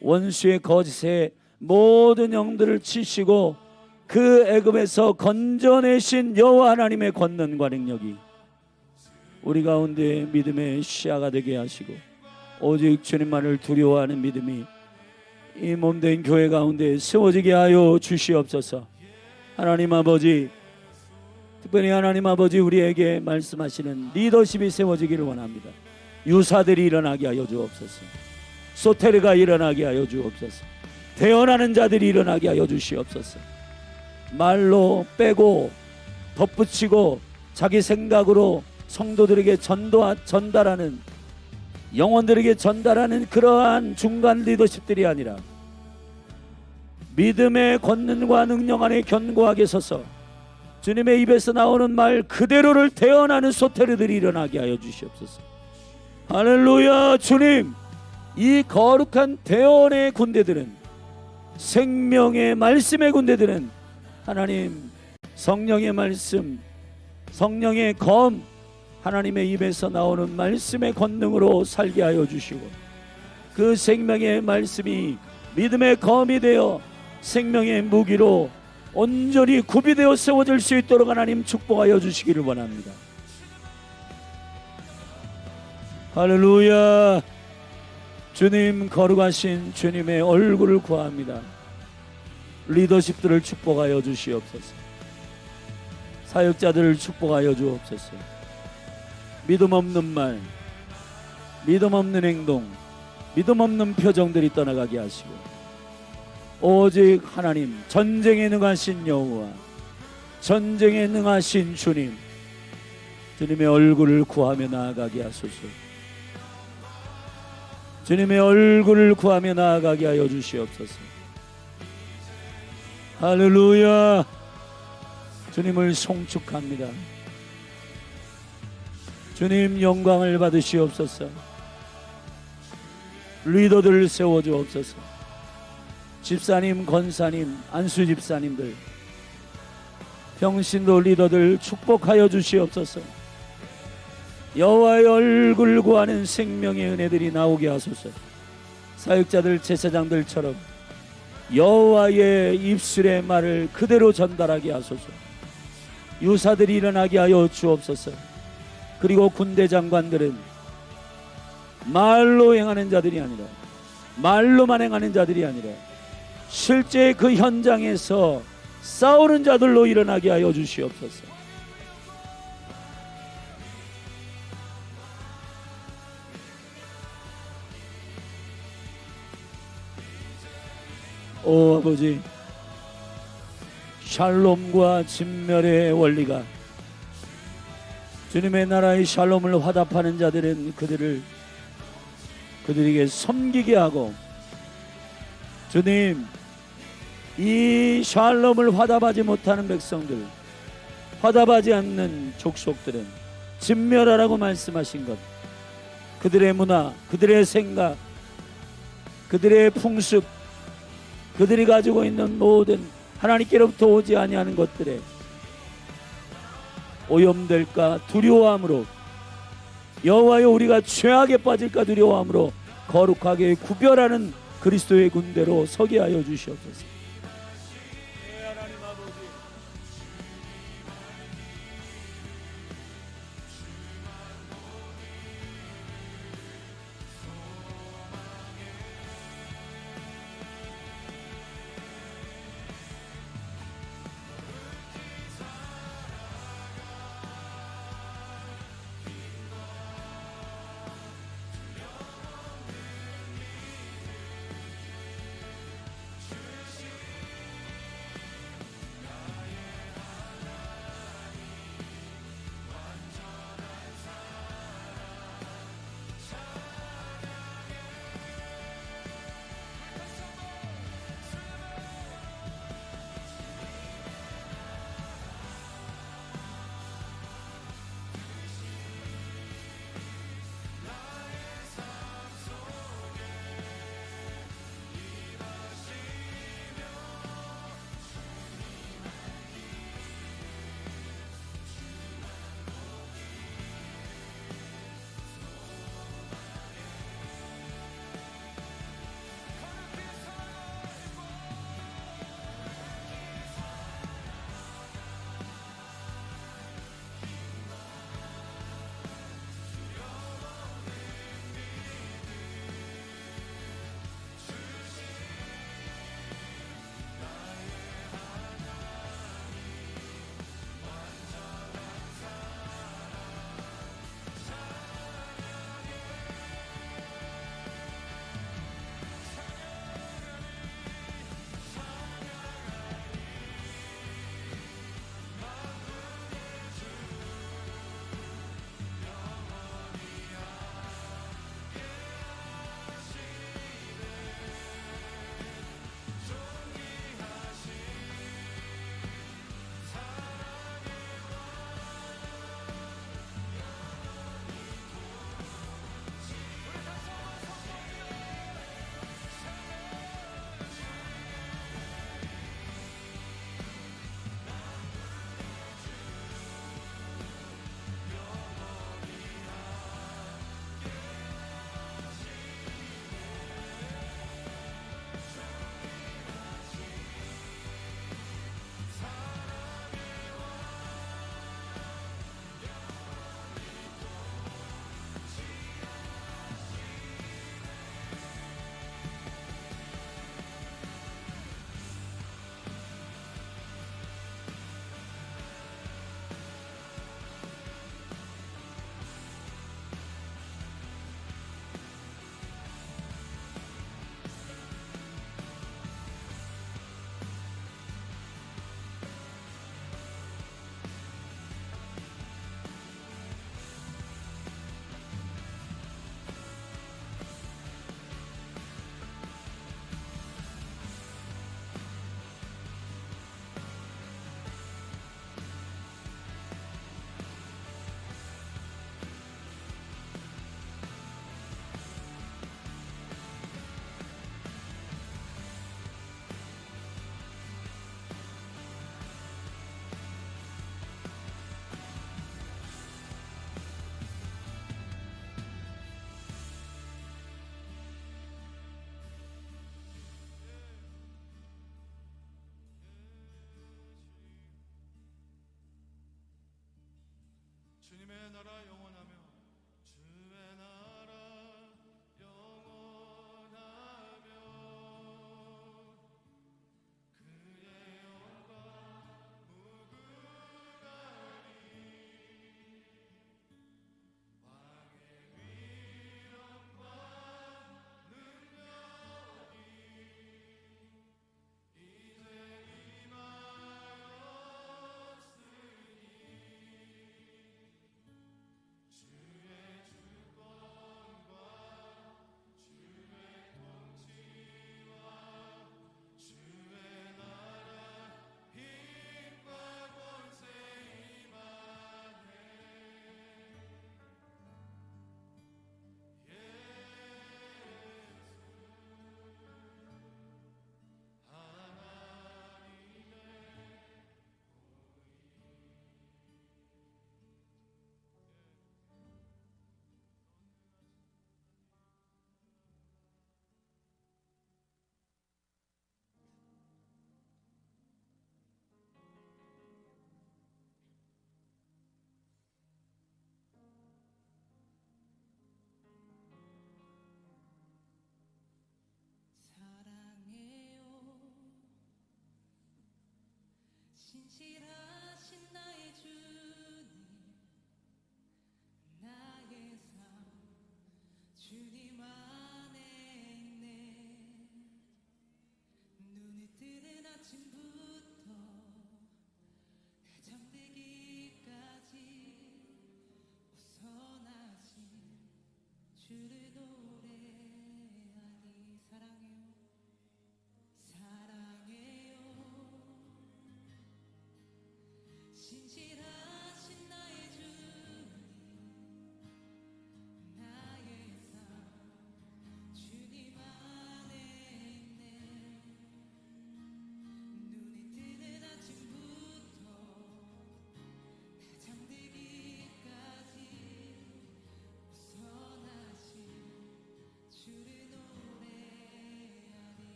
원수의 거짓의 모든 영들을 치시고 그 애굽에서 건져내신 여호와 하나님의 권능과 능력이 우리 가운데 믿음의 시야가 되게 하시고 오직 주님만을 두려워하는 믿음이 이 몸된 교회 가운데 세워지게 하여 주시옵소서. 하나님 아버지, 특별히 하나님 아버지, 우리에게 말씀하시는 리더십이 세워지기를 원합니다. 유사들이 일어나게 하여 주옵소서. 소테르가 일어나게 하여 주옵소서. 대언하는 자들이 일어나게 하여 주시옵소서. 말로 빼고 덧붙이고 자기 생각으로 성도들에게 전달하는, 영혼들에게 전달하는 그러한 중간 리더십들이 아니라 믿음의 권능과 능력 안에 견고하게 서서 주님의 입에서 나오는 말 그대로를 대언하는 소테르들이 일어나게 하여 주시옵소서. 할렐루야. 주님, 이 거룩한 대언의 군대들은, 생명의 말씀의 군대들은 하나님 성령의 말씀, 성령의 검, 하나님의 입에서 나오는 말씀의 권능으로 살게 하여 주시고, 그 생명의 말씀이 믿음의 검이 되어 생명의 무기로 온전히 구비되어 세워질 수 있도록 하나님 축복하여 주시기를 원합니다. 할렐루야. 주님, 거룩하신 주님의 얼굴을 구합니다. 리더십들을 축복하여 주시옵소서. 사역자들을 축복하여 주옵소서. 믿음 없는 말, 믿음 없는 행동, 믿음 없는 표정들이 떠나가게 하시고, 오직 하나님, 전쟁에 능하신 여호와, 전쟁에 능하신 주님, 주님의 얼굴을 구하며 나아가게 하소서. 주님의 얼굴을 구하며 나아가게 하여 주시옵소서. 할렐루야. 주님을 송축합니다. 주님, 영광을 받으시옵소서. 리더들을 세워주옵소서. 집사님, 권사님, 안수 집사님들, 평신도 리더들 축복하여 주시옵소서. 여호와의 얼굴 구하는 생명의 은혜들이 나오게 하소서. 사역자들, 제사장들처럼 여호와의 입술의 말을 그대로 전달하게 하소서. 유사들이 일어나게 하여 주옵소서. 그리고 군대 장관들은 말로 행하는 자들이 아니라, 말로만 행하는 자들이 아니라 실제 그 현장에서 싸우는 자들로 일어나게 하여 주시옵소서. 오 아버지, 샬롬과 진멸의 원리가, 주님의 나라의 샬롬을 화답하는 자들은 그들에게 섬기게 하고, 주님, 이 샬롬을 화답하지 못하는 백성들, 화답하지 않는 족속들은 진멸하라고 말씀하신 것, 그들의 문화, 그들의 생각, 그들의 풍습, 그들이 가지고 있는 모든 하나님께로부터 오지 아니하는 것들에 오염될까 두려워함으로, 여호와여 우리가 죄악에 빠질까 두려워함으로 거룩하게 구별하는 그리스도의 군대로 서게 하여 주시옵소서. 하나님 아버지,
주님의 나라 영원